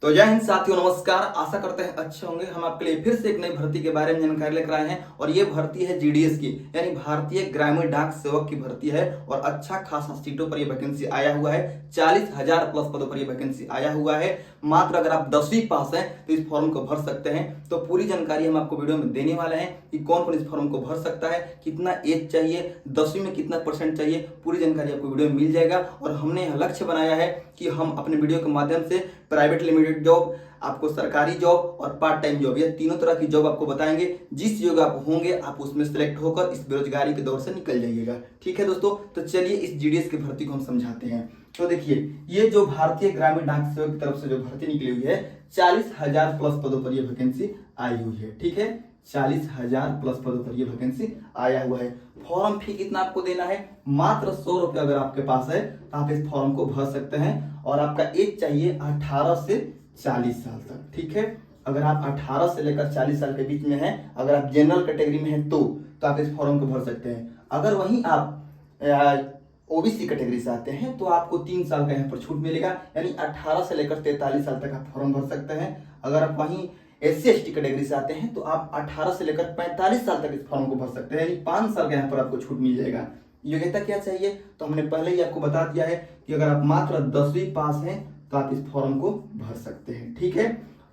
तो जय हिंद साथियों, नमस्कार। आशा करते हैं अच्छे होंगे। हम आपके लिए फिर से एक नई भर्ती के बारे में जानकारी लेकर आए हैं और ये भर्ती है जीडीएस की, यानी भारतीय ग्रामीण डाक सेवक की भर्ती है और अच्छा खासा सीटों पर ये वैकेंसी आया हुआ है। 40,000 प्लस पदों पर ये वैकेंसी आया हुआ है। मात्र अगर आप 10वीं पास हैं तो इस फॉर्म को भर सकते हैं। तो पूरी जानकारी हम आपको वीडियो में देने वाले हैं कि कौन कौन इस फॉर्म को भर सकता है, कितना एज चाहिए, 10वीं में कितना परसेंट चाहिए, पूरी जानकारी आपको वीडियो में मिल जाएगा। और हमने यह लक्ष्य बनाया है कि हम अपने वीडियो के माध्यम से प्राइवेट लिमिटेड जॉब, आपको सरकारी जॉब और पार्ट टाइम जॉब, यह तीनों तरह की जॉब आपको बताएंगे। जिस जगह आप होंगे आप उसमें सिलेक्ट होकर इस बेरोजगारी के दौर से निकल जाइएगा। ठीक है दोस्तों, तो चलिए इस जीडीएस की भर्ती को हम समझाते हैं। तो देखिए, ये जो भारतीय ग्रामीण डाक सेवक की तरफ से जो भर्ती निकली हुई है, 40,000 प्लस पदों पर यह वैकेंसी आई हुई है। ठीक है, 40,000 प्लस पदों पर यह वैकेंसी आया हुआ है। फॉर्म फी कितना आपको देना है? मात्र 100 रुपये अगर आपके पास है तो आप इस फॉर्म को भर सकते हैं। और आपका एज चाहिए 18 से 40 साल तक। ठीक है, अगर आप 18 से लेकर 40 साल के बीच में हैं, अगर आप जनरल कैटेगरी में हैं तो आप इस फॉर्म को भर सकते हैं। अगर वहीं आप ओबीसी कैटेगरी से आते हैं तो आपको 3 साल का यहाँ पर छूट मिलेगा, यानी 18 से लेकर 43 साल तक आप फॉर्म भर सकते हैं। अगर आप वहीं SC ST कैटेगरी से आते हैं तो आप 18 से लेकर 45 साल तक इस फॉर्म को भर सकते हैं, यानी 5 साल का यहाँ पर आपको छूट मिल जाएगा। योग्यता क्या चाहिए तो हमने पहले ही आपको बता दिया है कि अगर आप मात्र 10वीं पास हैं तो आप इस फॉर्म को भर सकते हैं। ठीक है,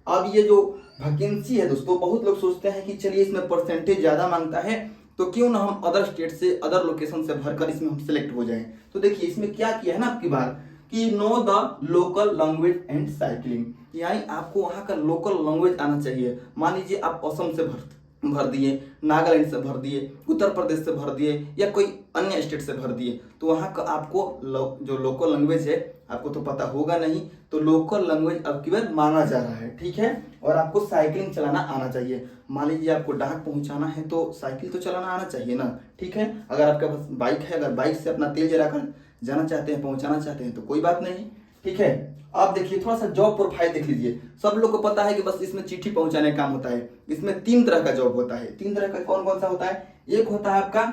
अब ये जो वैकेंसी है दोस्तों, बहुत लोग सोचते हैं कि चलिए इसमें परसेंटेज ज्यादा मांगता है तो क्यों ना हम अदर स्टेट से, अदर लोकेशन से भरकर इसमें हम सिलेक्ट हो जाएं। तो देखिए, इसमें क्या किया है ना आपकी बार कि know the local language and cycling, यानी आपको वहां का लोकल लैंग्वेज आना चाहिए। मान लीजिए आप असम से भर दिए, नागालैंड से भर दिए, उत्तर प्रदेश से भर दिए या कोई अन्य स्टेट से भर दिए, तो वहां का आपको जो लोकल लैंग्वेज है आपको तो पता होगा नहीं, तो लोकल लैंग्वेज अब की बार मांगा जा रहा है। ठीक है, और आपको साइकिलिंग चलाना आना चाहिए। मान लीजिए आपको डाक पहुंचाना है तो साइकिल तो चलाना आना चाहिए ना। ठीक है, अगर आपके पास बाइक है, अगर बाइक से अपना तेल जलाकर जाना चाहते हैं, पहुंचाना चाहते हैं तो कोई बात नहीं। ठीक है, आप देखिए थोड़ा सा जॉब प्रोफाइल देख लीजिए। सब लोग को पता है कि बस इसमें चिट्ठी पहुंचाने का काम होता है। इसमें 3 तरह का जॉब होता है। 3 तरह का कौन कौन सा होता है? एक होता है आपका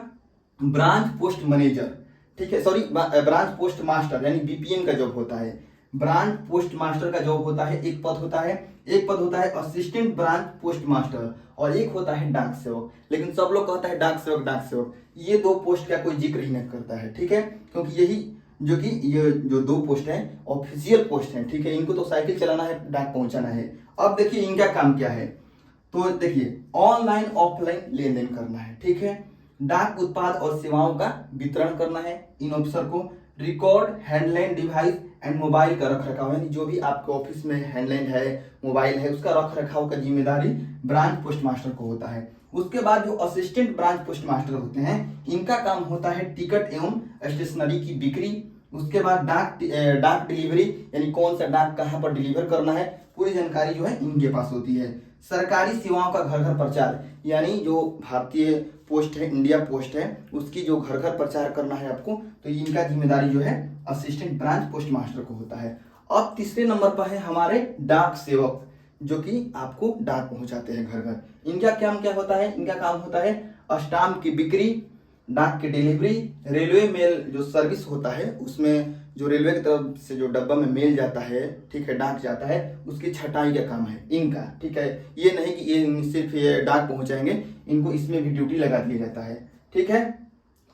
ब्रांच पोस्ट मैनेजर, ठीक है, सॉरी ब्रांच पोस्ट मास्टर, यानी BPM का जॉब होता है। ब्रांच पोस्ट मास्टर का जॉब होता है, एक पद होता है। एक पद होता है असिस्टेंट ब्रांच पोस्ट मास्टर और एक होता है डाक सेवक। लेकिन सब लोग कहता है डाक सेवक, डाक सेवक। ये 2 पोस्ट का कोई जिक्र ही नहीं करता है। ठीक है, क्योंकि ये जो 2 पोस्ट हैं ऑफिशियल पोस्ट हैं। ठीक है, इनको तो साइकिल चलाना है, डाक पहुंचाना है। अब देखिए इनका काम क्या है, तो देखिए ऑनलाइन ऑफलाइन लेन देन करना है। ठीक है, डाक उत्पाद और सेवाओं का वितरण करना है इन ऑफिसर को। Record handline device and mobile का रख रखाव, यानी जो भी आपके ऑफिस में हैंडलाइन है, मोबाइल है, उसका रख रखाव का जिम्मेदारी ब्रांच पोस्ट मास्टर को होता है। उसके बाद जो असिस्टेंट ब्रांच पोस्ट मास्टर होते हैं, इनका काम होता है टिकट एवं स्टेशनरी की बिक्री। उसके बाद डाक डिलीवरी, यानी कौन सा डाक कहाँ पर डिलीवर करना है, पूरी जानकारी जो है इनके पास होती है। सरकारी सेवाओं का घर घर प्रचार, यानी जो भारतीय पोस्ट है, इंडिया पोस्ट है, उसकी जो घर घर प्रचार करना है आपको, तो इनका जिम्मेदारी जो है असिस्टेंट ब्रांच पोस्ट मास्टर को होता है। अब तीसरे नंबर पर है हमारे डाक सेवक, जो कि आपको डाक पहुंचाते हैं घर घर। इनका काम क्या होता है? इनका काम होता है स्टाम्प की बिक्री, डाक की डिलीवरी, रेलवे मेल जो सर्विस होता है उसमें जो रेलवे की तरफ से जो डब्बा में मेल जाता है, ठीक है, डाक जाता है, उसकी छटाई का काम है इनका। ठीक है, ये नहीं कि ये सिर्फ ये डाक पहुंचाएंगे, इनको इसमें भी ड्यूटी लगा दिया जाता है। ठीक है,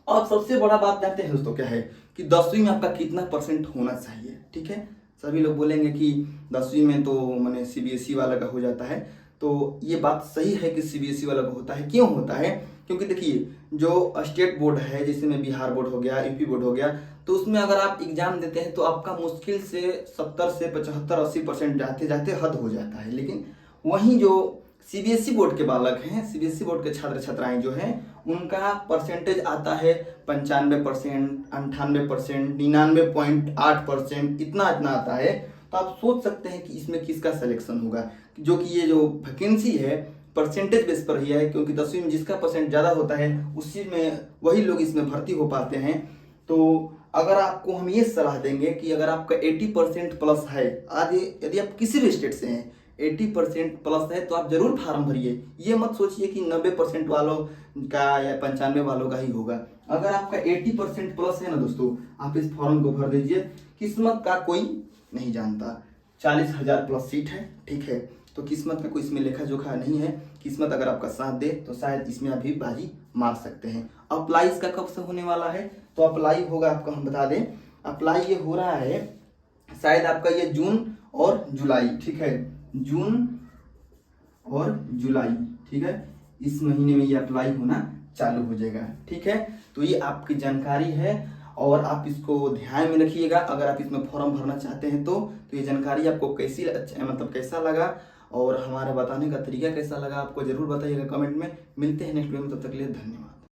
अब सबसे बड़ा बात जानते हैं दोस्तों क्या है कि 10वीं में आपका कितना परसेंट होना चाहिए। ठीक है, सभी लोग बोलेंगे कि 10वीं में तो मैंने CBSE वाला का हो जाता है, तो ये बात सही है कि CBSE वाला का होता है। क्यों होता है? क्योंकि देखिए जो स्टेट बोर्ड है, जैसे में बिहार बोर्ड हो गया, यूपी बोर्ड हो गया, तो उसमें अगर आप एग्जाम देते हैं तो आपका मुश्किल से 70 से 75-80% जाते जाते हद हो जाता है। लेकिन वहीं जो CBSE बोर्ड के बालक हैं, CBSE बोर्ड के छात्र छात्राएं जो हैं, उनका परसेंटेज आता है 95%, 98%, 99.8%, इतना इतना आता है। तो आप सोच सकते हैं कि इसमें किसका सिलेक्शन होगा, जो कि ये जो वैकेंसी है परसेंटेज बेस पर ही है, क्योंकि 10वीं में जिसका परसेंट ज़्यादा होता है उसी में वही लोग इसमें भर्ती हो पाते हैं। तो अगर आपको हम ये सलाह देंगे कि अगर आपका 80% प्लस है, आदि यदि आप किसी भी स्टेट से हैं, 80% प्लस है तो आप जरूर फार्म भरिए। ये मत सोचिए कि 90% वालों का या 95 वालों का ही होगा। अगर आपका 80% प्लस है ना दोस्तों, आप इस फॉर्म को भर दीजिए। किस्मत का कोई नहीं जानता। 40,000 प्लस सीट है, ठीक है। तो किस्मत का कोई इसमें लेखा जोखा नहीं है, किस्मत अगर आपका साथ दे तो शायद इसमें अभी बाजी मार सकते हैं। अप्लाई इसका कब से होने वाला है, तो अप्लाई होगा आपको हम बता दें, अप्लाई ये हो रहा है शायद आपका ये जून और जुलाई, ठीक है, जून और जुलाई, ठीक है, इस महीने में ये अप्लाई होना चालू हो जाएगा, ठीक है। तो ये आपकी जानकारी है और आप इसको ध्यान में रखिएगा अगर आप इसमें फॉर्म भरना चाहते हैं तो ये जानकारी आपको कैसी मतलब कैसा लगा और हमारा बताने का तरीका कैसा लगा आपको जरूर बताइएगा कमेंट में। मिलते हैं नेक्स्ट वीडियो में, तब तक के लिए धन्यवाद।